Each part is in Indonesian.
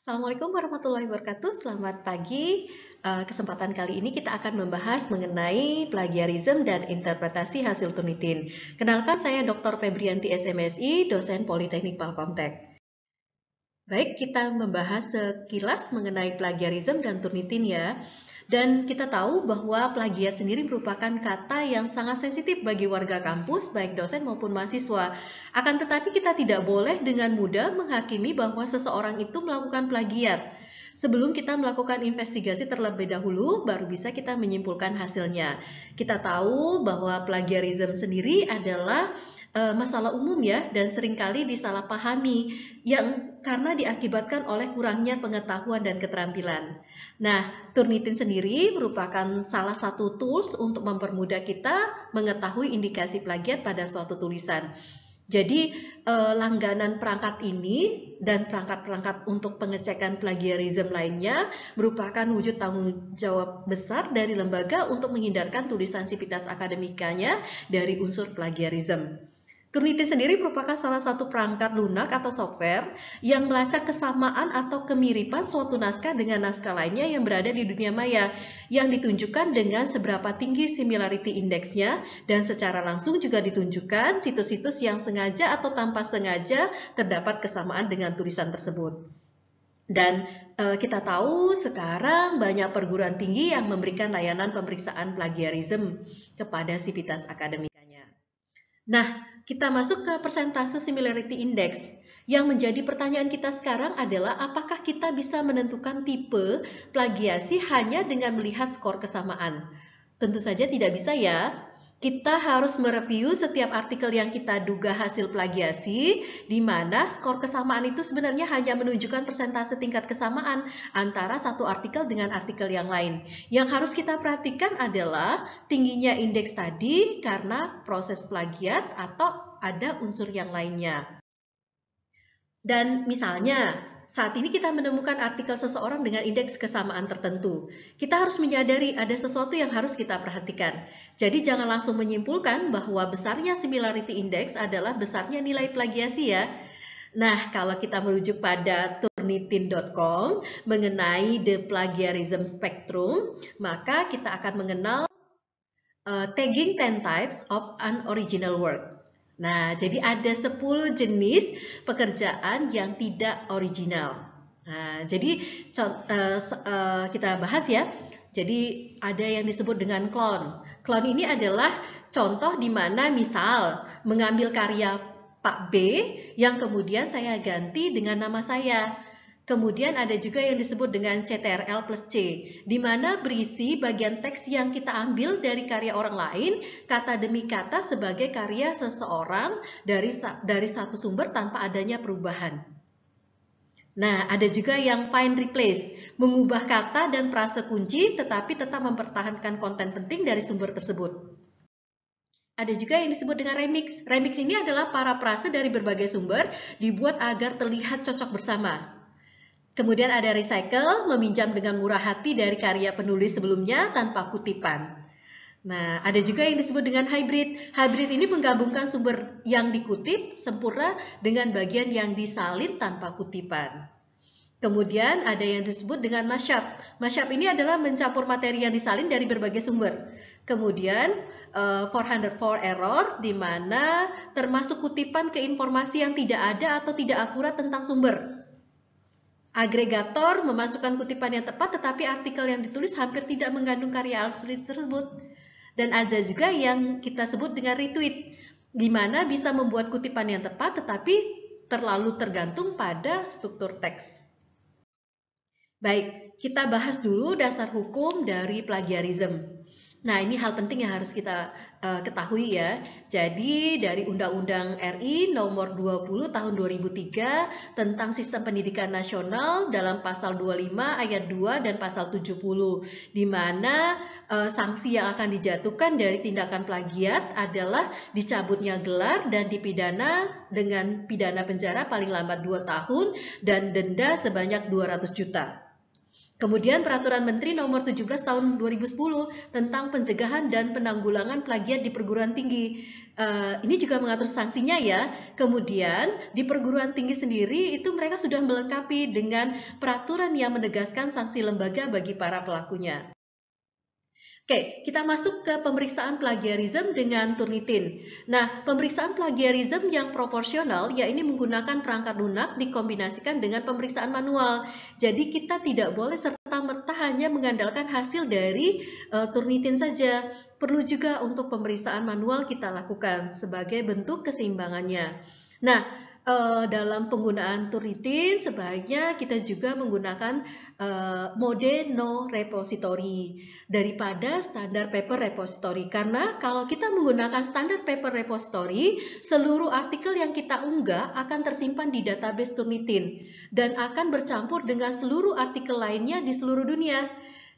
Assalamualaikum warahmatullahi wabarakatuh. Selamat pagi. Kesempatan kali ini kita akan membahas mengenai plagiarisme dan interpretasi hasil Turnitin. Kenalkan, saya Dr. Febrianti SMSI, dosen Politeknik Palkomtek. Baik, kita membahas sekilas mengenai plagiarisme dan Turnitin ya. Dan kita tahu bahwa plagiat sendiri merupakan kata yang sangat sensitif bagi warga kampus, baik dosen maupun mahasiswa. Akan tetapi kita tidak boleh dengan mudah menghakimi bahwa seseorang itu melakukan plagiat. Sebelum kita melakukan investigasi terlebih dahulu, baru bisa kita menyimpulkan hasilnya. Kita tahu bahwa plagiarisme sendiri adalah masalah umum ya, dan seringkali disalahpahami karena diakibatkan oleh kurangnya pengetahuan dan keterampilan. Nah, Turnitin sendiri merupakan salah satu tools untuk mempermudah kita mengetahui indikasi plagiat pada suatu tulisan. Jadi langganan perangkat ini dan perangkat-perangkat untuk pengecekan plagiarisme lainnya merupakan wujud tanggung jawab besar dari lembaga untuk menghindarkan tulisan sivitas akademikanya dari unsur plagiarisme. Turnitin sendiri merupakan salah satu perangkat lunak atau software yang melacak kesamaan atau kemiripan suatu naskah dengan naskah lainnya yang berada di dunia maya, yang ditunjukkan dengan seberapa tinggi similarity indeksnya, dan secara langsung juga ditunjukkan situs-situs yang sengaja atau tanpa sengaja terdapat kesamaan dengan tulisan tersebut. Dan kita tahu sekarang banyak perguruan tinggi yang memberikan layanan pemeriksaan plagiarisme kepada sivitas akademikanya. Nah, kita masuk ke persentase similarity index. Yang menjadi pertanyaan kita sekarang adalah apakah kita bisa menentukan tipe plagiasi hanya dengan melihat skor kesamaan? Tentu saja tidak bisa ya. Kita harus mereview setiap artikel yang kita duga hasil plagiasi, di mana skor kesamaan itu sebenarnya hanya menunjukkan persentase tingkat kesamaan antara satu artikel dengan artikel yang lain. Yang harus kita perhatikan adalah tingginya indeks tadi karena proses plagiat atau ada unsur yang lainnya. Dan misalnya, saat ini kita menemukan artikel seseorang dengan indeks kesamaan tertentu. Kita harus menyadari ada sesuatu yang harus kita perhatikan. Jadi jangan langsung menyimpulkan bahwa besarnya similarity index adalah besarnya nilai plagiasi ya. Nah, kalau kita merujuk pada turnitin.com mengenai the plagiarism spectrum, maka kita akan mengenal tagging 10 types of unoriginal work. Nah, jadi ada 10 jenis pekerjaan yang tidak original. Nah, jadi kita bahas ya. Jadi ada yang disebut dengan clone. Clone ini adalah contoh di mana misal mengambil karya Pak B yang kemudian saya ganti dengan nama saya. Kemudian ada juga yang disebut dengan CTRL plus C, di mana berisi bagian teks yang kita ambil dari karya orang lain, kata demi kata sebagai karya seseorang dari satu sumber tanpa adanya perubahan. Nah, ada juga yang find replace, mengubah kata dan frase kunci tetapi tetap mempertahankan konten penting dari sumber tersebut. Ada juga yang disebut dengan remix. Remix ini adalah parafrase dari berbagai sumber dibuat agar terlihat cocok bersama. Kemudian ada recycle, meminjam dengan murah hati dari karya penulis sebelumnya tanpa kutipan. Nah, ada juga yang disebut dengan hybrid. Hybrid ini menggabungkan sumber yang dikutip sempurna dengan bagian yang disalin tanpa kutipan. Kemudian ada yang disebut dengan mashup. Mashup ini adalah mencampur materi yang disalin dari berbagai sumber. Kemudian 404 error, di mana termasuk kutipan ke informasi yang tidak ada atau tidak akurat tentang sumber. Agregator memasukkan kutipan yang tepat tetapi artikel yang ditulis hampir tidak mengandung karya asli tersebut. Dan ada juga yang kita sebut dengan retweet, di mana bisa membuat kutipan yang tepat tetapi terlalu tergantung pada struktur teks. Baik, kita bahas dulu dasar hukum dari plagiarisme. Nah, ini hal penting yang harus kita ketahui ya. Jadi dari Undang-Undang RI nomor 20 tahun 2003 tentang Sistem Pendidikan Nasional dalam pasal 25 ayat 2 dan pasal 70, di mana sanksi yang akan dijatuhkan dari tindakan plagiat adalah dicabutnya gelar dan dipidana dengan pidana penjara paling lambat 2 tahun dan denda sebanyak 200 juta. Kemudian Peraturan Menteri Nomor 17 Tahun 2010 tentang pencegahan dan penanggulangan plagiat di perguruan tinggi. Ini juga mengatur sanksinya ya. Kemudian di perguruan tinggi sendiri itu mereka sudah melengkapi dengan peraturan yang menegaskan sanksi lembaga bagi para pelakunya. Oke, kita masuk ke pemeriksaan plagiarisme dengan Turnitin. Nah, pemeriksaan plagiarisme yang proporsional, yaitu menggunakan perangkat lunak dikombinasikan dengan pemeriksaan manual. Jadi kita tidak boleh serta-merta hanya mengandalkan hasil dari Turnitin saja. Perlu juga untuk pemeriksaan manual kita lakukan sebagai bentuk keseimbangannya. Nah, dalam penggunaan Turnitin sebaiknya kita juga menggunakan mode no repository daripada standar paper repository, karena kalau kita menggunakan standar paper repository, seluruh artikel yang kita unggah akan tersimpan di database Turnitin dan akan bercampur dengan seluruh artikel lainnya di seluruh dunia,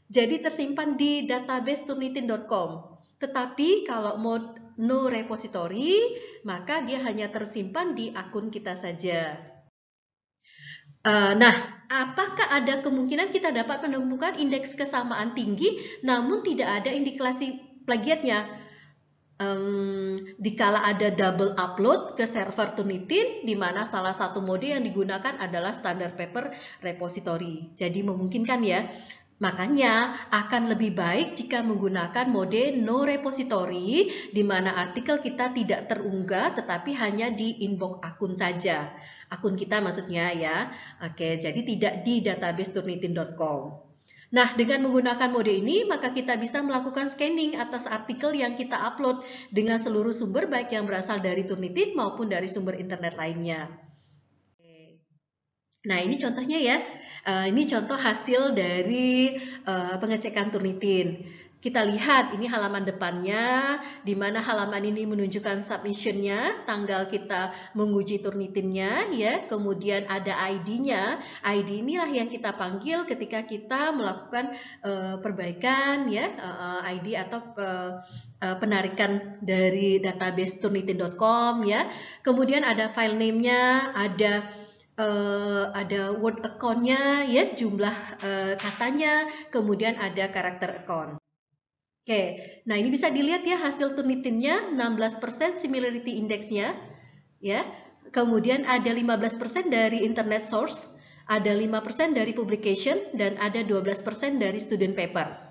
jadi tersimpan di database turnitin.com. Tetapi kalau mode no repository, maka dia hanya tersimpan di akun kita saja. Nah, apakah ada kemungkinan kita dapat menemukan indeks kesamaan tinggi namun tidak ada indikasi plagiatnya? Dikala ada double upload ke server Turnitin, di mana salah satu mode yang digunakan adalah standar paper repository. Jadi memungkinkan ya. Makanya akan lebih baik jika menggunakan mode no repository, di mana artikel kita tidak terunggah tetapi hanya di inbox akun saja. Akun kita maksudnya ya. Oke, jadi tidak di database turnitin.com. Nah, dengan menggunakan mode ini, maka kita bisa melakukan scanning atas artikel yang kita upload dengan seluruh sumber baik yang berasal dari Turnitin maupun dari sumber internet lainnya. Nah, ini contohnya ya. Ini contoh hasil dari pengecekan Turnitin. Kita lihat ini halaman depannya, di mana halaman ini menunjukkan submission-nya, tanggal kita menguji Turnitinnya, ya. Kemudian ada ID-nya. ID inilah yang kita panggil ketika kita melakukan perbaikan, ya, ID atau penarikan dari database turnitin.com, ya. Kemudian ada file name-nya, ada word account-nya, ya, jumlah katanya, kemudian ada karakter account. Oke, nah ini bisa dilihat ya hasil Turnitinnya, 16% similarity index-nya, ya. Kemudian ada 15% dari internet source, ada 5% dari publication, dan ada 12% dari student paper.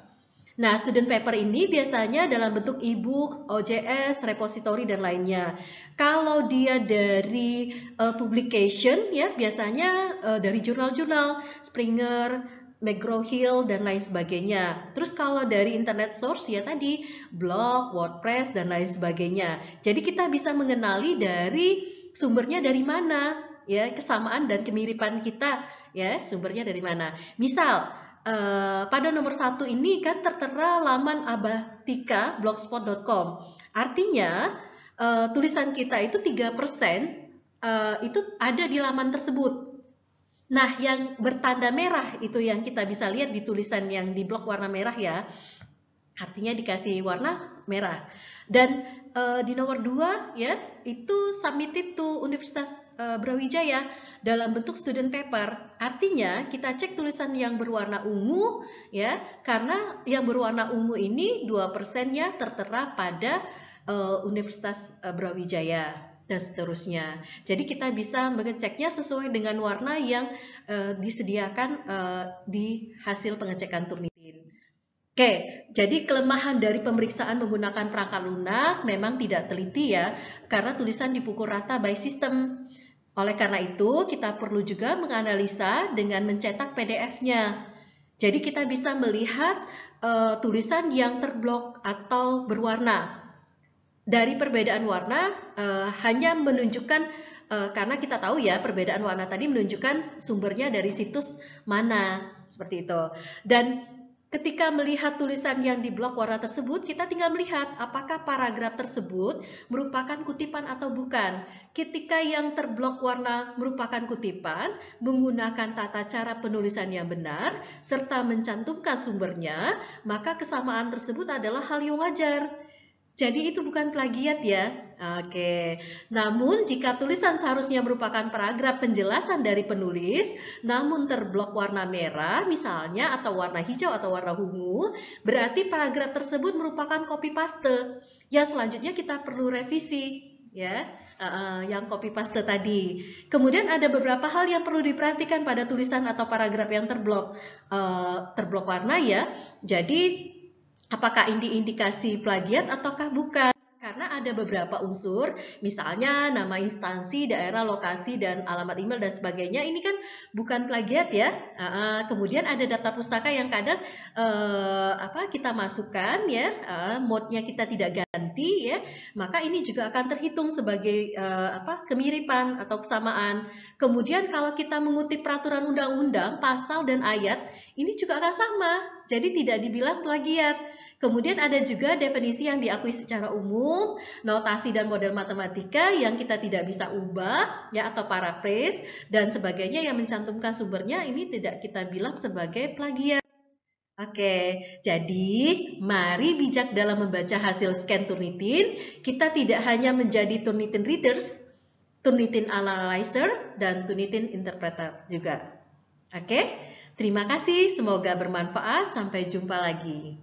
Nah, student paper ini biasanya dalam bentuk e-book, OJS, repository, dan lainnya. Kalau dia dari publication, ya biasanya dari jurnal-jurnal, Springer, McGraw-Hill, dan lain sebagainya. Terus kalau dari internet source, ya tadi blog, WordPress, dan lain sebagainya. Jadi kita bisa mengenali dari sumbernya dari mana, ya, kesamaan dan kemiripan kita, ya, sumbernya dari mana. Misal, pada nomor 1 ini kan tertera laman abatika blogspot.com. Artinya tulisan kita itu 3% itu ada di laman tersebut. Nah, yang bertanda merah itu yang kita bisa lihat di tulisan yang di blog warna merah ya. Artinya dikasih warna merah. Dan di nomor 2 ya, itu submitted to Universitas Brawijaya dalam bentuk student paper. Artinya kita cek tulisan yang berwarna ungu ya, karena yang berwarna ungu ini 2%-nya tertera pada Universitas Brawijaya dan seterusnya. Jadi kita bisa mengeceknya sesuai dengan warna yang disediakan di hasil pengecekan Turnitin. Oke, jadi kelemahan dari pemeriksaan menggunakan perangkat lunak memang tidak teliti ya, karena tulisan dipukul rata by system. Oleh karena itu, kita perlu juga menganalisa dengan mencetak PDF-nya. Jadi kita bisa melihat tulisan yang terblok atau berwarna. Dari perbedaan warna hanya menunjukkan, karena kita tahu ya perbedaan warna tadi menunjukkan sumbernya dari situs mana, seperti itu. Dan ketika melihat tulisan yang di blok warna tersebut, kita tinggal melihat apakah paragraf tersebut merupakan kutipan atau bukan. Ketika yang terblok warna merupakan kutipan, menggunakan tata cara penulisan yang benar, serta mencantumkan sumbernya, maka kesamaan tersebut adalah hal yang wajar. Jadi itu bukan plagiat ya. Oke. Namun jika tulisan seharusnya merupakan paragraf penjelasan dari penulis, namun terblok warna merah misalnya atau warna hijau atau warna ungu, berarti paragraf tersebut merupakan copy paste. Ya, selanjutnya kita perlu revisi ya, yang copy paste tadi. Kemudian ada beberapa hal yang perlu diperhatikan pada tulisan atau paragraf yang terblok warna ya. Jadi apakah ini indikasi plagiat ataukah bukan? Karena ada beberapa unsur, misalnya nama instansi, daerah, lokasi, dan alamat email dan sebagainya. Ini kan bukan plagiat ya. Kemudian ada data pustaka yang kadang kita masukkan ya, mode-nya kita tidak ganti ya, maka ini juga akan terhitung sebagai kemiripan atau kesamaan. Kemudian kalau kita mengutip peraturan undang-undang, pasal dan ayat, ini juga akan sama. Jadi tidak dibilang plagiat. Kemudian ada juga definisi yang diakui secara umum, notasi dan model matematika yang kita tidak bisa ubah ya, atau paraphrase dan sebagainya yang mencantumkan sumbernya, ini tidak kita bilang sebagai plagiat. Oke, jadi mari bijak dalam membaca hasil scan Turnitin. Kita tidak hanya menjadi Turnitin readers, Turnitin analyzer, dan Turnitin interpreter juga. Oke, terima kasih, semoga bermanfaat. Sampai jumpa lagi.